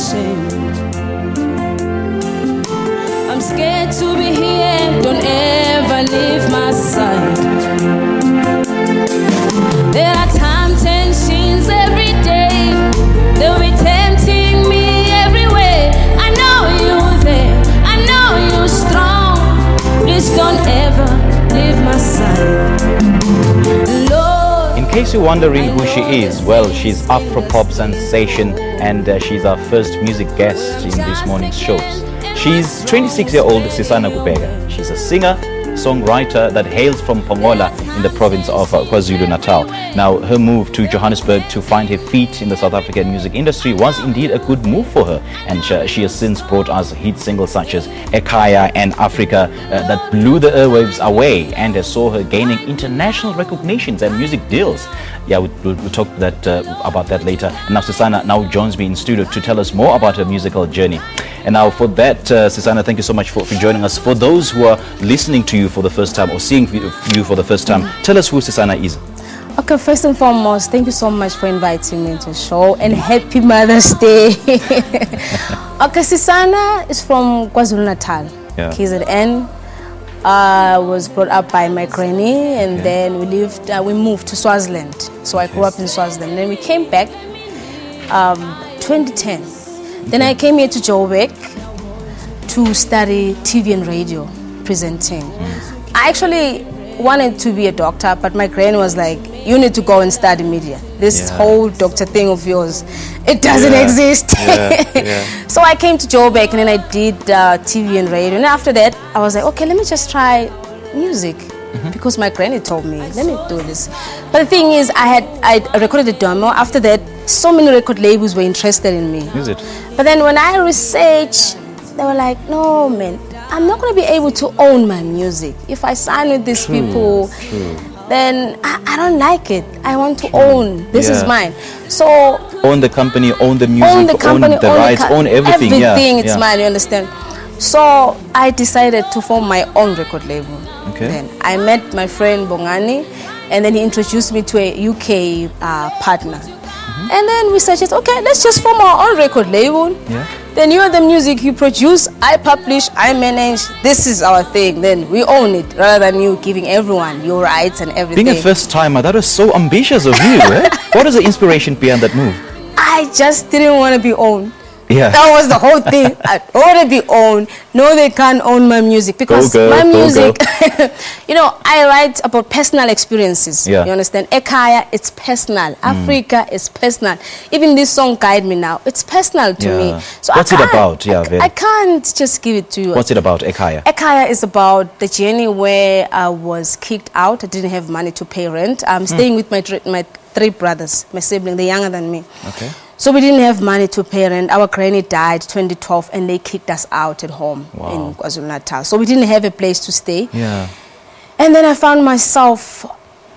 ashamed. I'm scared to be here, don't ever leave my side. There are temptations every day, they'll be tempting me everywhere. I know you're there, I know you're strong. Please don't ever leave my side. Lord, in case you're wondering who she is, well, she's Afropop sensation, and she's our first music guest in this morning's shows. She's 26-year-old Sisana Kubheka. She's a singer, songwriter that hails from Pongola in the province of KwaZulu-Natal. Now, her move to Johannesburg to find her feet in the South African music industry was indeed a good move for her, and she has since brought us hit singles such as Ekhaya and Africa that blew the airwaves away and saw her gaining international recognitions and music deals. Yeah, we'll talk about that later. And now Sisana now joins me in studio to tell us more about her musical journey. And now for that, Sisana, thank you so much for joining us. For those who are listening to you for the first time or seeing you for the first time, tell us who Sisana is. okay, first and foremost, thank you so much for inviting me to the show, and happy Mother's Day. Okay, Sisana is from KwaZulu-Natal, yeah. KZN. I was brought up by my granny, and then we moved to Swaziland. So I grew up in Swaziland. Then we came back 2010. Then I came here to Joburg to study TV and radio presenting. I actually wanted to be a doctor, but my granny was like, you need to go and study media. This whole doctor thing of yours, it doesn't exist. So I came to Joburg, and then I did TV and radio. And after that, I was like, okay, let me just try music. Because my granny told me, let me do this. But the thing is, I recorded a demo. After that, so many record labels were interested in me. Is it? But then when I researched, they were like, no, man, I'm not going to be able to own my music. If I sign with these people, then I don't like it. I want to own. This is mine. So own the company, own the music, own the company, own the rights, own everything. Everything, it's mine, you understand? So I decided to form my own record label. Okay. Then I met my friend Bongani, and then he introduced me to a UK partner. And then we said, okay, let's just form our own record label. Then you are the music you produce, I publish, I manage. This is our thing. Then we own it, rather than you giving everyone your rights and everything. Being a first timer, that was so ambitious of you. What is the inspiration behind that move? I just didn't want to be owned. Yeah. That was the whole thing. I don't want to be owned. No, they can't own my music, because my music, you know, I write about personal experiences. You understand? Ekhaya, it's personal. Africa is personal. Even this song, Guide Me Now, it's personal to me. So what's it about? I can't just give it to you. What's it about, Ekhaya? Ekhaya is about the journey where I was kicked out. I didn't have money to pay rent. I'm staying with my three brothers, my siblings, they're younger than me. Okay. So we didn't have money to pay rent. Our granny died 2012, and they kicked us out at home in KwaZulu-Natal. So we didn't have a place to stay. And then I found myself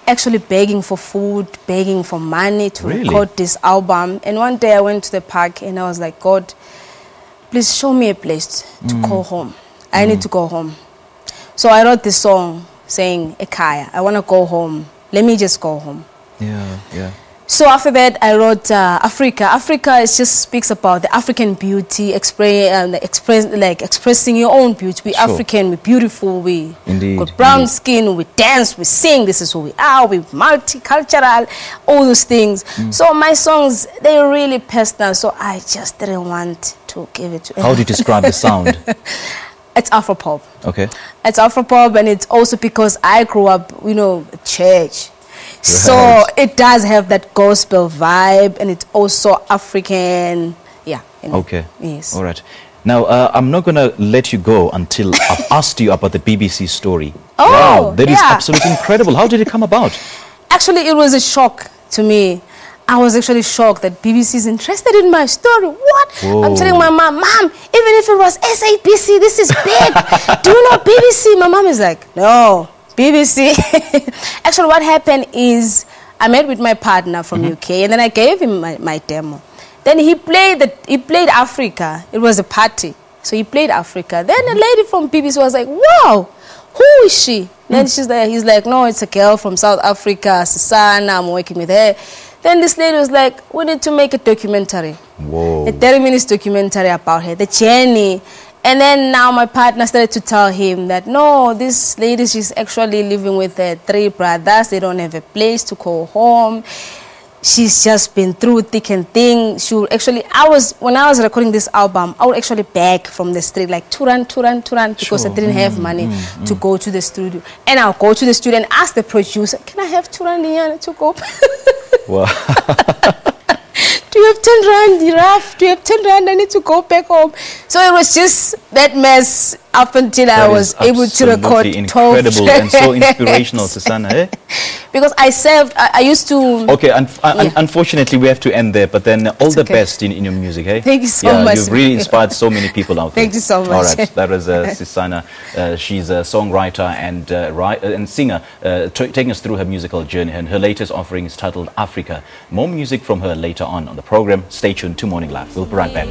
actually begging for food, begging for money to record this album. And one day I went to the park, and I was like, God, please show me a place to call home. I need to go home. So I wrote this song saying, Ekhaya, I want to go home. Let me just go home. So after that, I wrote Africa. Africa just speaks about the African beauty, expressing your own beauty. We're African, we're beautiful, we got brown skin, we dance, we sing. This is who we are. We're multicultural, all those things. So my songs, they're really personal. So I just didn't want to give it to anyone. How do you describe the sound? It's Afropop. Okay. It's Afropop, and it's also because I grew up, you know, at church. So it does have that gospel vibe, and it's also African. Okay. Yes. All right. Now, I'm not going to let you go until I've asked you about the BBC story. Wow, that is absolutely incredible. How did it come about? Actually, it was a shock to me. I was actually shocked that BBC is interested in my story. What? Whoa. I'm telling my mom, Mom, even if it was SABC, this is big. Do you know BBC? My mom is like, no. BBC. Actually, what happened is I met with my partner from UK, and then I gave him my demo. Then he played Africa. It was a party, so he played Africa. Then a lady from BBC was like, "Wow, who is she?" Then he's like, "No, it's a girl from South Africa, Sisana. I'm working with her." Then this lady was like, we need to make a documentary. Whoa. A 30-minute documentary about her, the journey. And then now my partner started to tell him that, no, this lady, she's actually living with her 3 brothers. They don't have a place to call home. She's just been through thick and thin. She would actually, when I was recording this album, I would actually beg from the street, like, to run, because I didn't have money to go to the studio. And I'll go to the studio and ask the producer, can I have 2 rand here to go? Wow. Do you have 10 rand, Raf? Do you have 10 rand? I need to go back home. So it was just that mess up until I was able to record 12 incredible and so inspirational, Sisana, eh? Because I used to... Okay, unfortunately we have to end there, but then all the best in your music, eh? Thank you so much. You've really inspired so many people out there. Thank you so much. All right, that was Sisana. She's a songwriter and singer, taking us through her musical journey, and her latest offering is titled Africa. More music from her later on the program. Stay tuned to Morning Live. We'll be right back.